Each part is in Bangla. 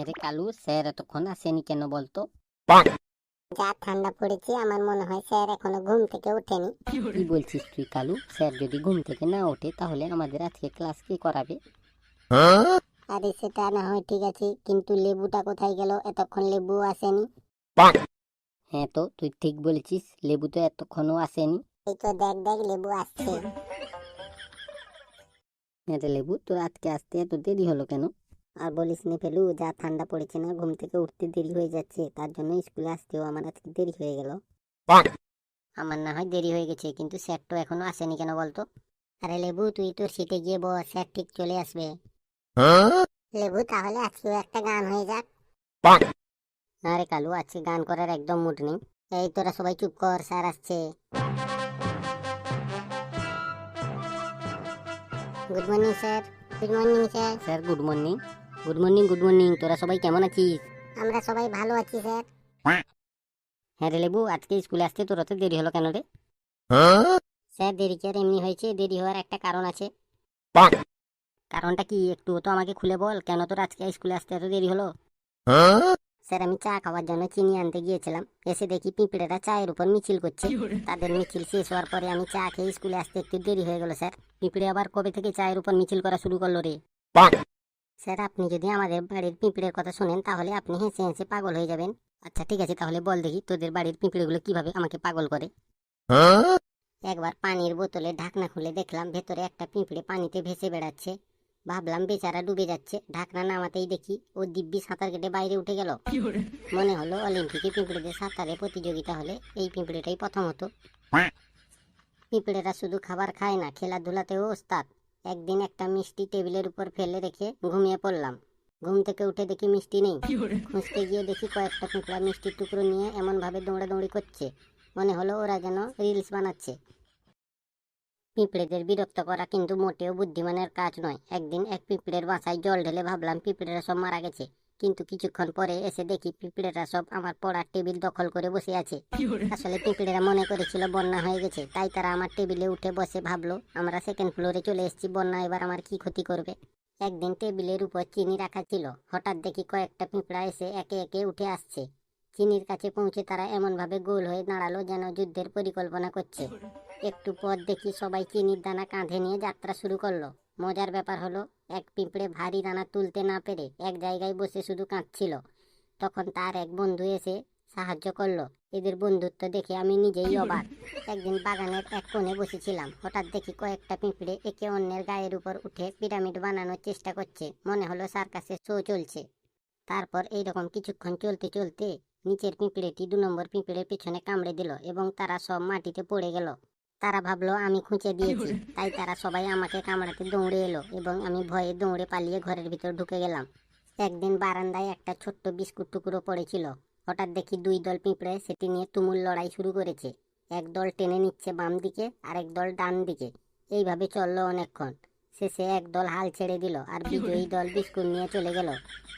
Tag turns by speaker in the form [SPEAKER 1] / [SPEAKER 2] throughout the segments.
[SPEAKER 1] আরে কালু, স্যার এতক্ষণ আসেনি কেন বলতো?
[SPEAKER 2] যা ঠান্ডা পড়েছে আমার মনে হয় স্যার এখনো ঘুম থেকে ওঠেনি।
[SPEAKER 1] কি বলছিস তুই কালু? স্যার যদি ঘুম থেকে না ওঠে তাহলে আমাদের আজকে ক্লাস কে করাবে?
[SPEAKER 2] আরে সেটা না হয় ঠিক আছে, কিন্তু লেবুটা কোথায় গেল? এতক্ষণ লেবু আসেনি।
[SPEAKER 1] হ্যাঁ, তো তুই ঠিক বলেছিস, লেবু তো এতক্ষণও আসেনি।
[SPEAKER 2] এই তো দেখ দেখ লেবু আসছে।
[SPEAKER 1] হ্যাঁ রে লেবু, তোর আজকে আসতে এত দেরি হলো কেন?
[SPEAKER 2] আর বলিস নি ফেলু, যা ঠান্ডা পড়েছে না, ঘুম থেকে উঠতে দেরি হয়ে যাচ্ছে, তার জন্য স্কুলে আসতেও আমার আজকে দেরি হয়ে গেল। আমার না হয় দেরি হয়ে গেছে, কিন্তু স্যার তো এখনো আসেনি কেন বলতো? আরে লেবু, তুই তোর সিটে গিয়ে বস, স্যার ঠিক চলে আসবে। লেবু, তাহলে আজকেও একটা গান হয়ে যাক।
[SPEAKER 1] আরে কালু, আজকে গান করার একদম মুড নেই।
[SPEAKER 2] এই তোরা সবাই চুপ কর, স্যার আসছে। Good morning sir. Good morning sir.
[SPEAKER 1] Sir good morning. Good morning, good morning. তোরা সবাই কেমন আছিস?
[SPEAKER 2] আমরা সবাই ভালো আছি স্যার।
[SPEAKER 1] হ্যাঁ রে লেবু, আজকে স্কুলে আসতে তোর তো দেরি হলো কেন রে?
[SPEAKER 2] স্যার দেরি কি আর এমনি হয়েছে, দেরি হওয়ার একটা কারণ আছে।
[SPEAKER 1] কারণটা কি, একটু তো আমাকে খুলে বল, কেন তোর আজকে স্কুলে আসতে এত দেরি হলো?
[SPEAKER 2] স্যার আমি চা খাওয়ার জন্য চিনি আনতে গিয়েছিলাম, এসে দেখি পিঁপড়েরা চায়ের উপর মিছিল করছে। তাদের মিছিল শেষ হওয়ার পরে আমি চা খেয়ে স্কুলে আসতে একটু দেরি হয়ে গেল স্যার।
[SPEAKER 1] পিঁপড়ে আবার কবে থেকে চায়ের উপর মিছিল করা শুরু করলো রে?
[SPEAKER 2] স্যার আপনি যদি আমাদের বাড়ির পিঁপড়ের কথা শোনেন তাহলে আপনি হেসে হেসে পাগল হয়ে যাবেন।
[SPEAKER 1] আচ্ছা ঠিক আছে, তাহলে বল দেখি তোদের বাড়ির পিঁপড়েগুলো কিভাবে আমাকে পাগল করে।
[SPEAKER 2] একবার পানির বোতলে ঢাকনা খুলে দেখলাম ভেতরে একটা পিঁপড়ে পানিতে ভেসে বেড়াচ্ছে। ভাবলাম বেচারা ডুবে যাচ্ছে, ঢাকনা নামাতেই দেখি ও দিব্যি সাঁতার কেটে বাইরে উঠে গেল। মনে হলো অলিম্পিকে পিঁপড়েদের সাঁতারে প্রতিযোগিতা হলে এই পিঁপড়েটাই প্রথম হতো। পিঁপড়েরা শুধু খাবার খায় না, খেলাধুলাতেও ওস্তাদ। একদিন একটা মিষ্টি টেবিলের উপর ফেলে রেখে ঘুমিয়ে পড়লাম। ঘুম থেকে উঠে দেখি মিষ্টি নেই। খুঁজতে গিয়ে দেখি কয়েকটা পিঁপড়া মিষ্টির টুকরো নিয়ে এমন ভাবে দৌড়াদৌড়ি করছে, মনে হলো ওরা যেন রিলস বানাচ্ছে। পিঁপড়েদের বিরক্ত করা কিন্তু মোটেও বুদ্ধিমানের কাজ নয়। একদিন এক পিঁপড়ের বাসায় জল ঢেলে ভাবলাম পিঁপড়েরা সব মারা গেছে, কিন্তু কিছুক্ষণ পরে এসে দেখি পিঁপড়েরা সব আমার পড়ার টেবিল দখল করে বসে আছে। আসলে পিঁপড়েরা মনে করেছিল বন্যা হয়ে গেছে, তাই তারা আমার টেবিলে উঠে বসে ভাবলো আমরা সেকেন্ড ফ্লোরে চলে এসেছি, বন্যা এবার আমার কি ক্ষতি করবে। একদিন টেবিলের উপর চিনি রাখা ছিল, হঠাৎ দেখি কয়েকটা পিঁপড়া এসে একে একে উঠে আসছে। চিনির কাছে পৌঁছে তারা এমন ভাবে গোল হয়ে দাঁড়ালো যেন যুদ্ধের পরিকল্পনা করছে। একটু পর দেখি সবাই চিনির দানা কাঁধে নিয়ে যাত্রা শুরু করলো। মজার ব্যাপার হলো, এক পিঁপড়ে ভারী দানা তুলতে না পেরে এক জায়গায় বসে শুধু কাঁদছিল। তখন তার এক বন্ধু এসে সাহায্য করলো। এদের বন্ধুত্ব দেখে আমি নিজেই অবাক। একদিন বাগানের এক কোণে বসেছিলাম, হঠাৎ দেখি কয়েকটা পিঁপড়ে একে অন্যের গায়ের উপর উঠে পিরামিড বানানোর চেষ্টা করছে, মনে হলো সার্কাসের শো চলছে। তারপর এইরকম কিছুক্ষণ চলতে চলতে নিচের পিঁপড়েটি 2 নম্বর পিঁপড়ের পিছনে কামড়ে দিল এবং তারা সব মাটিতে পড়ে গেল। তারা ভাবলো আমি খুঁচে দিয়েছি, তাই তারা সবাই আমাকে কামড়াতে দৌড়ে এলো এবং আমি ভয়ে দৌড়ে পালিয়ে ঘরের ভিতর ঢুকে গেলাম। একদিন বারান্দায় একটা ছোট্ট বিস্কুট টুকরো পড়েছিল। হঠাৎ দেখি 2 দল পিঁপড়ে সেটি নিয়ে তুমুল লড়াই শুরু করেছে। এক দল টেনে নিচ্ছে বাম দিকে, আর এক দল ডান দিকে। এইভাবে চললো অনেকক্ষণ। শেষে এক দল হাল ছেড়ে দিল আর বিজয়ী দল বিস্কুট নিয়ে চলে গেল।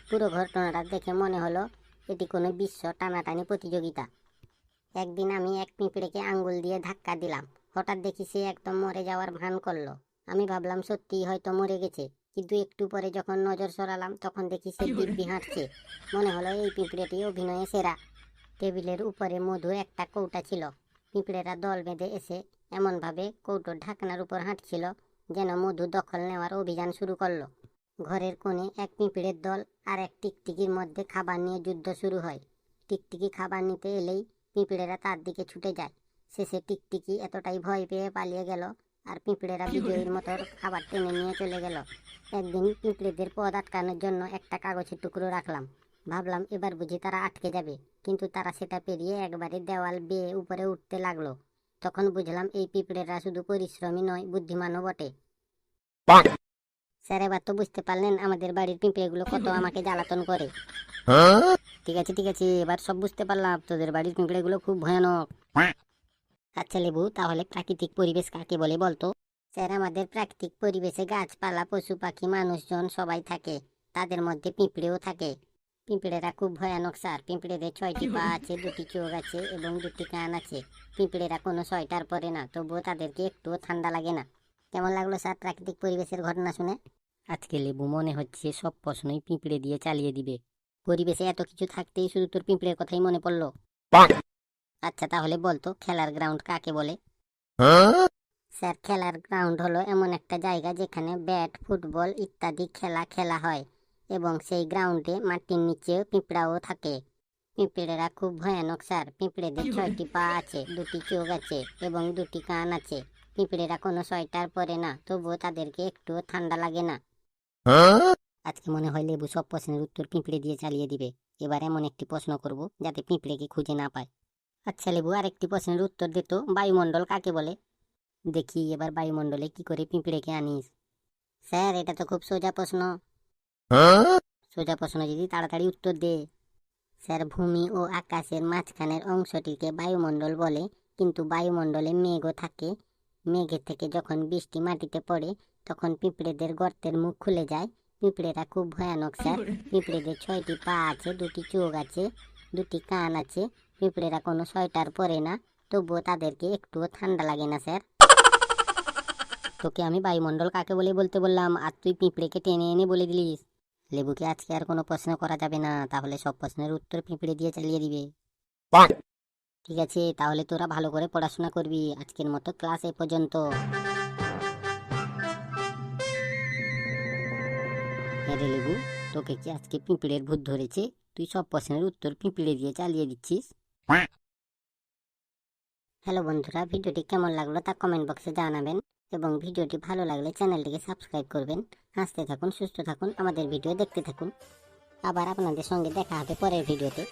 [SPEAKER 2] পুরো ঘটনাটা দেখে মনে হলো এটি কোনো বিশ্ব টানাটানি প্রতিযোগিতা। একদিন আমি এক পিঁপড়েকে আঙ্গুল দিয়ে ধাক্কা দিলাম। হঠাৎ দেখি সে একদম মরে যাওয়ার ভান করলো। আমি ভাবলাম সত্যিই হয়তো মরে গেছে, কিন্তু একটু পরে যখন নজর সরালাম তখন দেখি সে দিব্যি হাঁটছে। মনে হলো এই পিঁপড়েটি অভিনয়ে সেরা। টেবিলের উপরে মধুর একটা কৌটা ছিল। পিঁপড়েরা দল বেঁধে এসে এমনভাবে কৌটোর ঢাকনার উপর হাঁটছিল যেন মধু দখল নেওয়ার অভিযান শুরু করলো। ঘরের কোণে এক পিঁপড়ের দল আর এক টিকটিকির মধ্যে খাবার নিয়ে যুদ্ধ শুরু হয়। টিকটিকি খাবার নিতে এলেই পিঁপড়েরা তার দিকে ছুটে যায়। শেষে টিকটিকি এতটাই ভয় পেয়ে পালিয়ে গেল আর পিঁপড়েরা বিজয়ীর মতো খাবার টেনে নিয়ে চলে গেল। একদিন পিঁপড়েদের পথ আটকানোর জন্য একটা কাগজের টুকরো রাখলাম। ভাবলাম এবার বুঝি তারা আটকে যাবে, কিন্তু তারা সেটা পেরিয়ে একবারে দেওয়াল বেয়ে উপরে উঠতে লাগলো। তখন বুঝলাম এই পিঁপড়েরা শুধু পরিশ্রমী নয়, বুদ্ধিমানও বটে। স্যার এবার তো বুঝতে পারলেন আমাদের বাড়ির পিঁপড়েগুলো কত আমাকে জ্বালাতন করে।
[SPEAKER 1] ঠিক আছে ঠিক আছে, এবার সব বুঝতে পারলাম, তোদের বাড়ির পিঁপড়েগুলো খুব ভয়ানক।
[SPEAKER 2] আচ্ছা লেবু, তাহলে প্রাকৃতিক পরিবেশ কাকে বলে বলতো? স্যার আমাদের প্রাকৃতিক পরিবেশে গাছপালা, পশু পাখি, মানুষজন সবাই থাকে। তাদের মধ্যে পিঁপড়েও থাকে। পিঁপড়েরা খুব ভয়ানক স্যার। পিঁপড়েদের 6টি পা আছে, 2টি চোখ আছে এবং 2টি কান আছে। পিঁপড়েরা কোনো সোয়েটার পরে না, তবুও তাদেরকে একটুও ঠান্ডা লাগে না। কেমন লাগলো স্যার প্রাকৃতিক পরিবেশের ঘটনা শুনে?
[SPEAKER 1] আজকে লেবু মনে হচ্ছে সব প্রশ্নই পিঁপড়ে দিয়ে চালিয়ে দিবে। পরিবেশে এত কিছু থাকতেই শুধু তোর পিঁপড়ের কথাই মনে পড়লো। আচ্ছা তাহলে বলতো খেলার গ্রাউন্ড কাকে বলে?
[SPEAKER 2] স্যার, খেলার গ্রাউন্ড হলো এমন একটা জায়গা যেখানে ব্যাট, ফুটবল ইত্যাদি খেলা খেলা হয় এবং সেই গ্রাউন্ডে মাটির নিচেও পিঁপড়াও থাকে। পিঁপড়েরা খুব ভয়ানক স্যার। পিঁপড়েদের 6টি পা আছে, 2টি চোখ আছে এবং 2টি কান আছে। পিঁপড়েরা কোনো সোয়েটার পরে না, তবুও তাদেরকে একটুও ঠান্ডা লাগে না।
[SPEAKER 1] আজকে মনে হয় লেবু সব প্রশ্নের উত্তর পিঁপড়ে দিয়ে চালিয়ে দিবে। এবার এমন একটি প্রশ্ন করব যাতে পিঁপড়েকে খুঁজে না পায়। আচ্ছা লেবু, আরেকটি প্রশ্নের উত্তর দিত, বায়ুমণ্ডল কাকে বলে? দেখি এবার বায়ুমণ্ডলে কি করে পিঁপড়েকে আনিস।
[SPEAKER 2] স্যার, এটা তো খুব সোজা প্রশ্ন।
[SPEAKER 1] সোজা প্রশ্ন যদি তাড়াতাড়ি উত্তর দে।
[SPEAKER 2] স্যার, ভূমি ও আকাশের মাঝখানের অংশটিকে বায়ুমণ্ডল বলে, কিন্তু বায়ুমণ্ডলে মেঘও থাকে। মেঘের থেকে যখন বৃষ্টি মাটিতে পড়ে তখন পিঁপড়েদের গর্তের মুখ খুলে যায়। পিঁপড়েরা খুব ভয়ানক স্যার। পিঁপড়েদের 6টি পা আছে, 2টি চোখ আছে, 2টি কান আছে। পিঁপড়েরা কোনো সোয়েটার পরে না, তবুও তাদেরকে একটুও ঠান্ডা লাগে না স্যার।
[SPEAKER 1] তোকে আমি বায়ুমণ্ডল কাকে বলে বলতে বললাম, আর তুই পিঁপড়েকে টেনে এনে বলে দিলিস। লেবুকে আজকে আর কোনো প্রশ্ন করা যাবে না, তাহলে সব প্রশ্নের উত্তর পিঁপড়ে দিয়ে চালিয়ে দিবে। ঠিক আছে, তাহলে তোরা ভালো করে পড়াশোনা করবি। আজকের মতো ক্লাস এ পর্যন্ত। হ্যাঁ রে লেবু, তোকে কি আজকে পিঁপড়ের ভূত ধরেছে? তুই সব প্রশ্নের উত্তর পিঁপড়ে দিয়ে চালিয়ে দিচ্ছিস।
[SPEAKER 2] হ্যালো বন্ধুরা, ভিডিওটি কেমন লাগলো তা কমেন্ট বক্সে জানাবেন এবং ভিডিওটি ভালো লাগলে চ্যানেলটিকে সাবস্ক্রাইব করবেন। হাসতে থাকুন, সুস্থ থাকুন, আমাদের ভিডিও দেখতে থাকুন। আবার আপনাদের সঙ্গে দেখা হবে পরের ভিডিওতে।